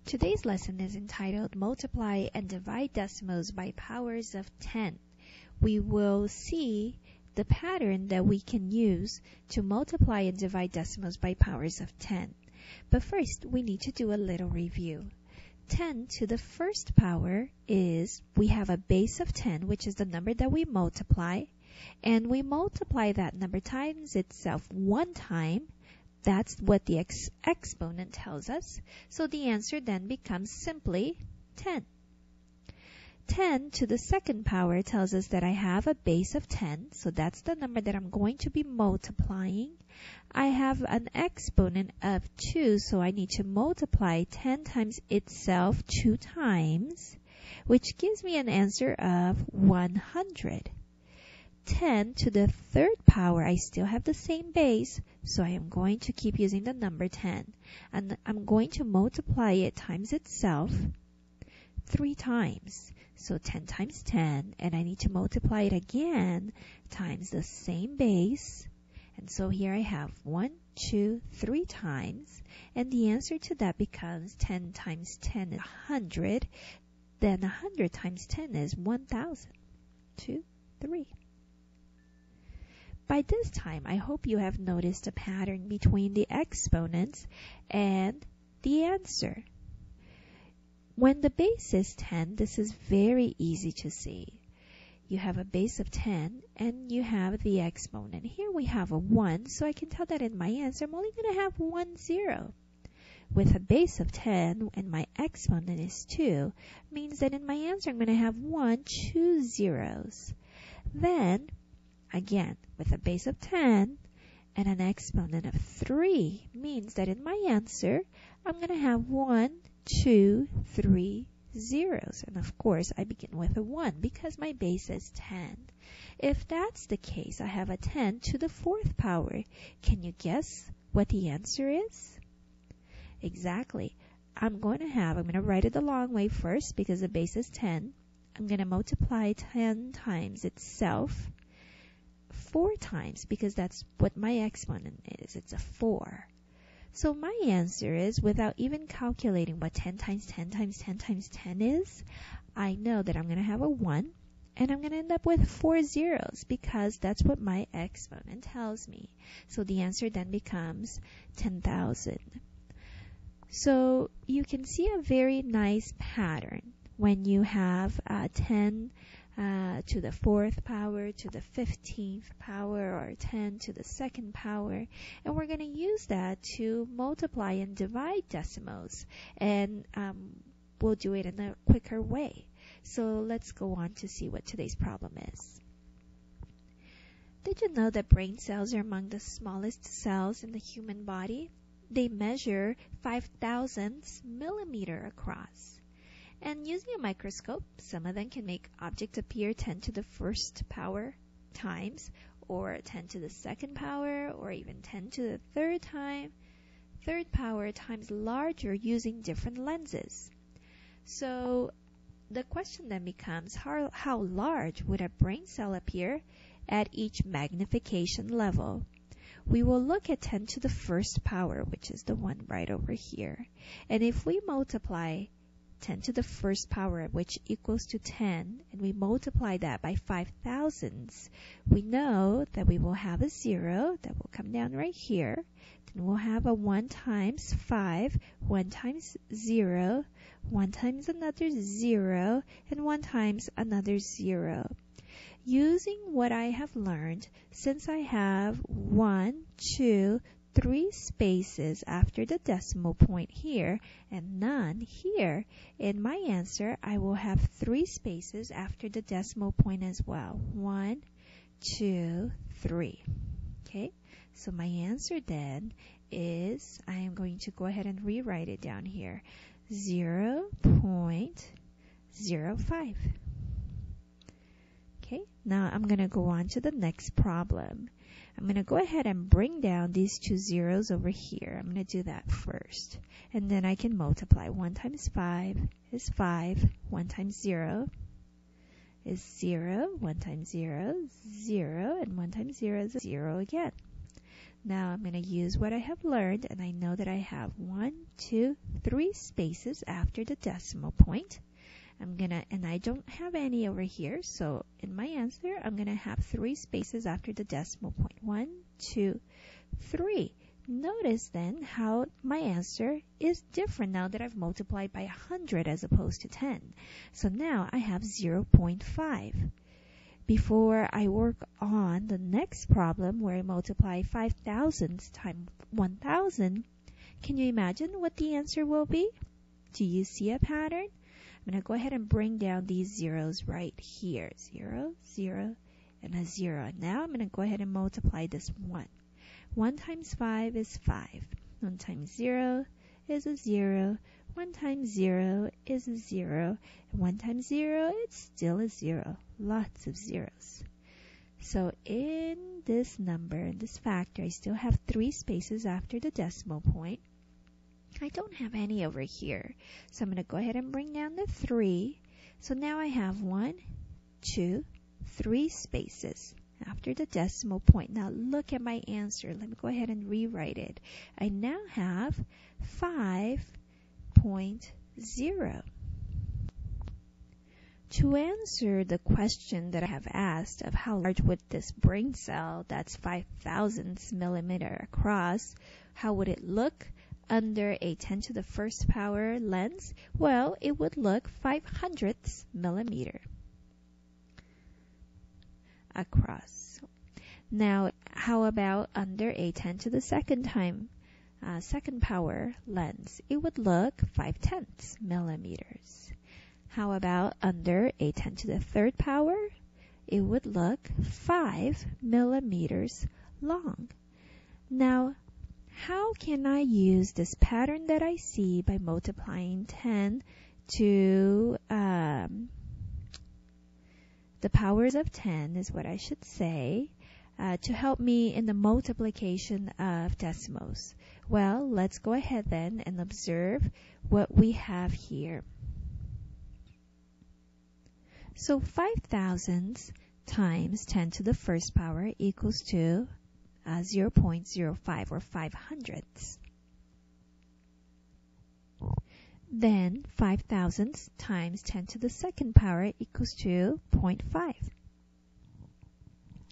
Today's lesson is entitled Multiply and Divide Decimals by Powers of 10. We will see the pattern that we can use to multiply and divide decimals by powers of 10. But first, we need to do a little review. 10 to the first power is, we have a base of 10, which is the number that we multiply, and we multiply that number times itself one time. That's what the exponent tells us. So the answer then becomes simply 10. 10 to the second power tells us that I have a base of 10. So that's the number that I'm going to be multiplying. I have an exponent of 2. So I need to multiply 10 times itself 2 times, which gives me an answer of 100. 10 to the third power, I still have the same base, so I am going to keep using the number 10. And I'm going to multiply it times itself 3 times. So 10 times 10, and I need to multiply it again times the same base. And so here I have 1, 2, 3 times, and the answer to that becomes 10 times 10 is 100. Then 100 times 10 is 1,000. 2, 3. By this time, I hope you have noticed a pattern between the exponents and the answer. When the base is 10, this is very easy to see. You have a base of 10 and you have the exponent. Here we have a 1, so I can tell that in my answer I'm only going to have 1 0. With a base of 10 and my exponent is 2, means that in my answer I'm going to have 2 zeros. Then, again, with a base of 10 and an exponent of 3 means that in my answer, I'm going to have 1, 2, 3 zeros. And of course, I begin with a 1 because my base is 10. If that's the case, I have a 10 to the fourth power. Can you guess what the answer is? Exactly. I'm going to write it the long way first because the base is 10. I'm going to multiply 10 times itself 4 times because that's what my exponent is. It's a 4. So my answer is, without even calculating what 10 times 10 times 10 times 10 is, I know that I'm going to have a 1 and I'm going to end up with 4 zeros because that's what my exponent tells me. So the answer then becomes 10,000. So you can see a very nice pattern when you have 10 to the fourth power, to the 15th power, or 10 to the second power. And we're going to use that to multiply and divide decimals. And we'll do it in a quicker way. So let's go on to see what today's problem is. Did you know that brain cells are among the smallest cells in the human body? They measure 5,000 millimeter across. And using a microscope, some of them can make objects appear 10 to the first power times, or 10 to the second power, or even 10 to the third power times larger using different lenses. So the question then becomes, how large would a brain cell appear at each magnification level? We will look at 10 to the first power, which is the one right over here. And if we multiply 10 to the first power, which equals to 10, and we multiply that by 5,000s, we know that we will have a 0 that will come down right here. Then we'll have a 1 times 5, 1 times 0, 1 times another 0, and 1 times another 0. Using what I have learned, since I have 1, 2, 3 spaces after the decimal point here and none here, in my answer I will have 3 spaces after the decimal point as well. 1, 2, 3. Okay, so my answer then is, I am going to go ahead and rewrite it down here, 0.05. Okay, now I'm going to go on to the next problem. I'm going to go ahead and bring down these 2 zeros over here. I'm going to do that first. And then I can multiply. 1 times 5 is 5. 1 times 0 is 0. 1 times 0 is 0. And 1 times 0 is 0 again. Now I'm going to use what I have learned, and I know that I have 1, 2, 3 spaces after the decimal point. And I don't have any over here, so in my answer, I'm gonna have 3 spaces after the decimal point. 1, 2, 3. Notice then how my answer is different now that I've multiplied by 100 as opposed to 10. So now I have 0.5. Before I work on the next problem where I multiply 5,000 times 1,000, can you imagine what the answer will be? Do you see a pattern? I'm going to go ahead and bring down these zeros right here. 0, 0, and a 0. Now I'm going to go ahead and multiply this 1. 1 times 5 is 5. 1 times 0 is a 0. 1 times 0 is a 0. And 1 times 0, it's still a 0. Lots of zeros. So in this number, in this factor, I still have 3 spaces after the decimal point. I don't have any over here. So I'm going to go ahead and bring down the 3. So now I have 1, 2, 3 spaces after the decimal point. Now look at my answer. Let me go ahead and rewrite it. I now have 5.0. To answer the question that I have asked of how large would this brain cell that's 5,000 millimeter across, how would it look under a 10 to the first power lens? Well, it would look 500 millimeter across. Now, how about under a 10 to the second power lens? It would look 5/10 millimeters. How about under a 10 to the third power? It would look 5 millimeters long. Now, how can I use this pattern that I see by multiplying 10 to the powers of 10 is what I should say, to help me in the multiplication of decimals? Well, let's go ahead then and observe what we have here. So 5,000 times 10 to the first power equals to 0.05 or 500. Then 5,000 times 10 to the second power equals to 0.5.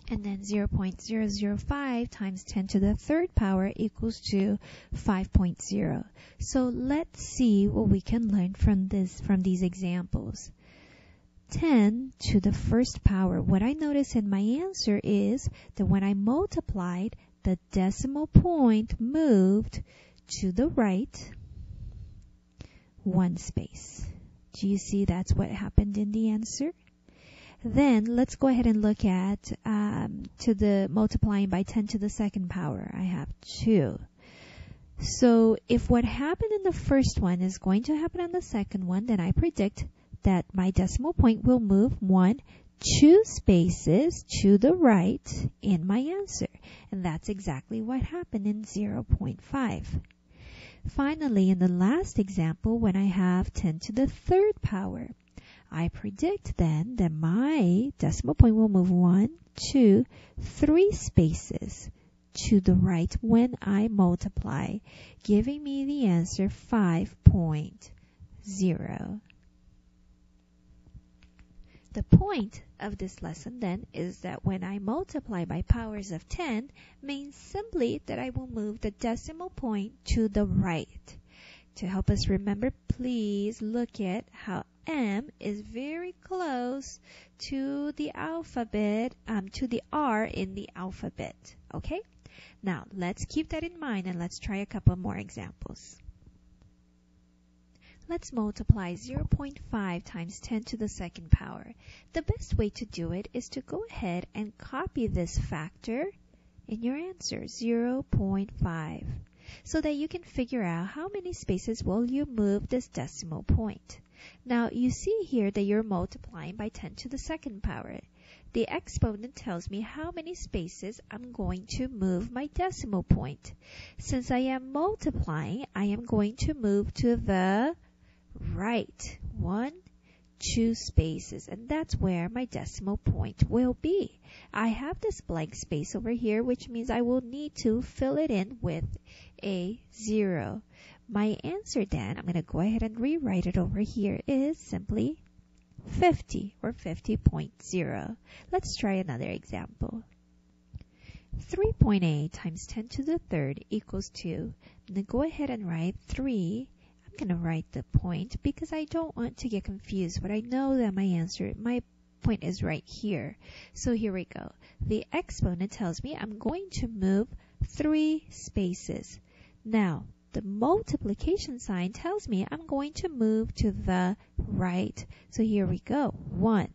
And then 0.005 times 10 to the third power equals to 5.0. So let's see what we can learn from these examples. 10 to the first power. What I notice in my answer is that when I multiplied, the decimal point moved to the right 1 space. Do you see that's what happened in the answer? Then let's go ahead and look at to the multiplying by 10 to the second power. I have 2. So if what happened in the first one is going to happen on the second one, then I predict that my decimal point will move 2 spaces to the right in my answer. And that's exactly what happened in 0.5. Finally, in the last example, when I have 10 to the third power, I predict then that my decimal point will move 1, 2, 3 spaces to the right when I multiply, giving me the answer 5.0. The point of this lesson then is that when I multiply by powers of 10 means simply that I will move the decimal point to the right. To help us remember, please look at how M is very close to the alphabet, to the R in the alphabet. Okay? Now, let's keep that in mind and let's try a couple more examples. Let's multiply 0.5 times 10 to the second power. The best way to do it is to go ahead and copy this factor in your answer, 0.5, so that you can figure out how many spaces will you move this decimal point. Now, you see here that you're multiplying by 10 to the second power. The exponent tells me how many spaces I'm going to move my decimal point. Since I am multiplying, I am going to move to the right 1, 2 spaces, and that's where my decimal point will be. I have this blank space over here, which means I will need to fill it in with a 0. My answer then, I'm going to go ahead and rewrite it over here, is simply 50 or 50.0. Let's try another example. 3.8 times 10 to the third equals 2. I'm going to go ahead and write 3. I'm going to write the point because I don't want to get confused, but I know that my point is right here. So here we go. The exponent tells me I'm going to move 3 spaces. Now, the multiplication sign tells me I'm going to move to the right. So here we go. 1,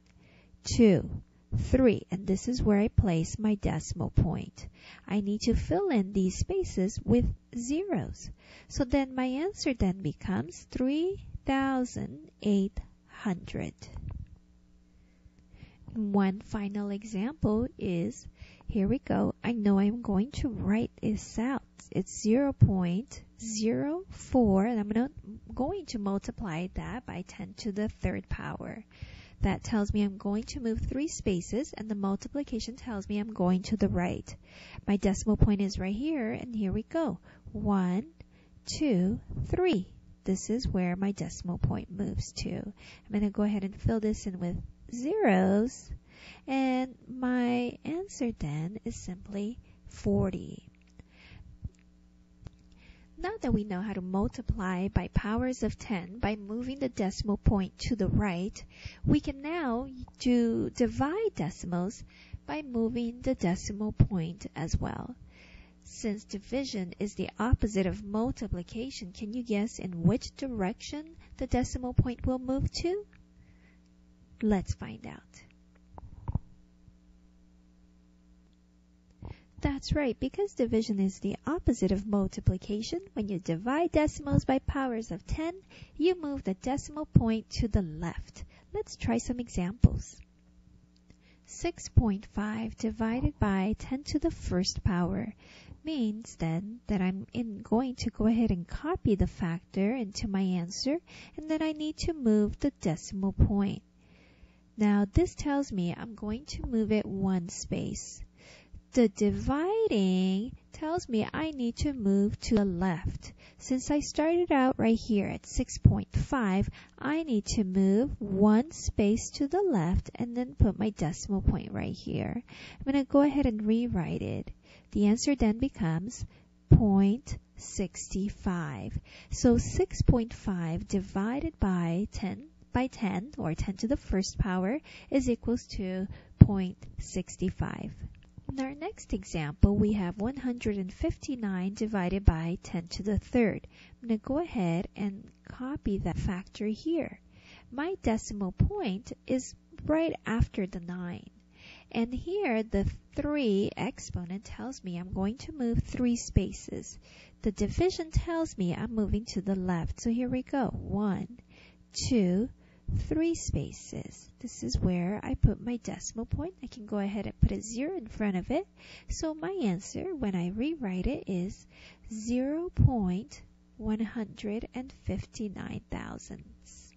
2, 3. And this is where I place my decimal point. I need to fill in these spaces with zeros. So then my answer then becomes 3,800. One final example is, here we go. I know I'm going to write this out. It's 0.04, and I'm going to multiply that by 10 to the third power. That tells me I'm going to move 3 spaces, and the multiplication tells me I'm going to the right. My decimal point is right here, and here we go. 1, 2, 3. This is where my decimal point moves to. I'm going to go ahead and fill this in with zeros, and my answer then is simply 40. Now that we know how to multiply by powers of 10 by moving the decimal point to the right, we can now divide decimals by moving the decimal point as well. Since division is the opposite of multiplication, can you guess in which direction the decimal point will move to? Let's find out. That's right, because division is the opposite of multiplication. When you divide decimals by powers of 10, you move the decimal point to the left. Let's try some examples. 6.5 divided by 10 to the first power means then that I'm going to go ahead and copy the factor into my answer, and then I need to move the decimal point. Now this tells me I'm going to move it 1 space. The dividing tells me I need to move to the left. Since I started out right here at 6.5, I need to move 1 space to the left and then put my decimal point right here. I'm going to go ahead and rewrite it. The answer then becomes 0.65. So 6.5 divided by 10 or 10 to the first power is equals to 0.65. In our next example, we have 159 divided by 10 to the third. I'm going to go ahead and copy that factor here. My decimal point is right after the 9. And here, the 3 exponent tells me I'm going to move 3 spaces. The division tells me I'm moving to the left. So here we go. 1, 2, 3 spaces. This is where I put my decimal point. I can go ahead and put a 0 in front of it. So my answer, when I rewrite it, is 0.159 thousandths.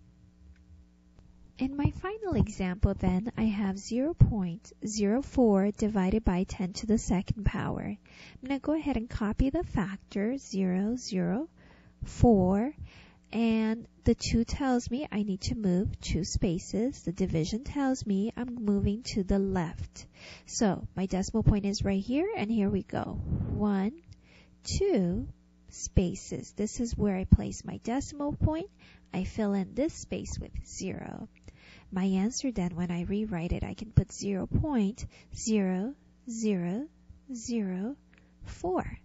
In my final example then, I have 0.04 divided by 10 to the second power. I'm going to go ahead and copy the factor 0.04. And the 2 tells me I need to move 2 spaces. The division tells me I'm moving to the left. So my decimal point is right here, and here we go. 1, 2 spaces. This is where I place my decimal point. I fill in this space with 0. My answer then, when I rewrite it, I can put 0.0004.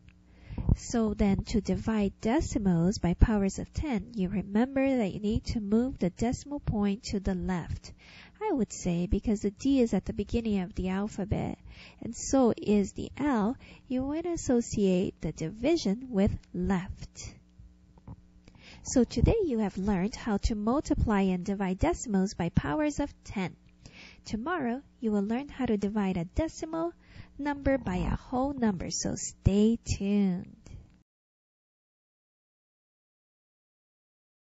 So then, to divide decimals by powers of 10, you remember that you need to move the decimal point to the left. I would say because the D is at the beginning of the alphabet, and so is the L, you would associate the division with left. So today you have learned how to multiply and divide decimals by powers of 10. Tomorrow, you will learn how to divide a decimal number by a whole number, so stay tuned.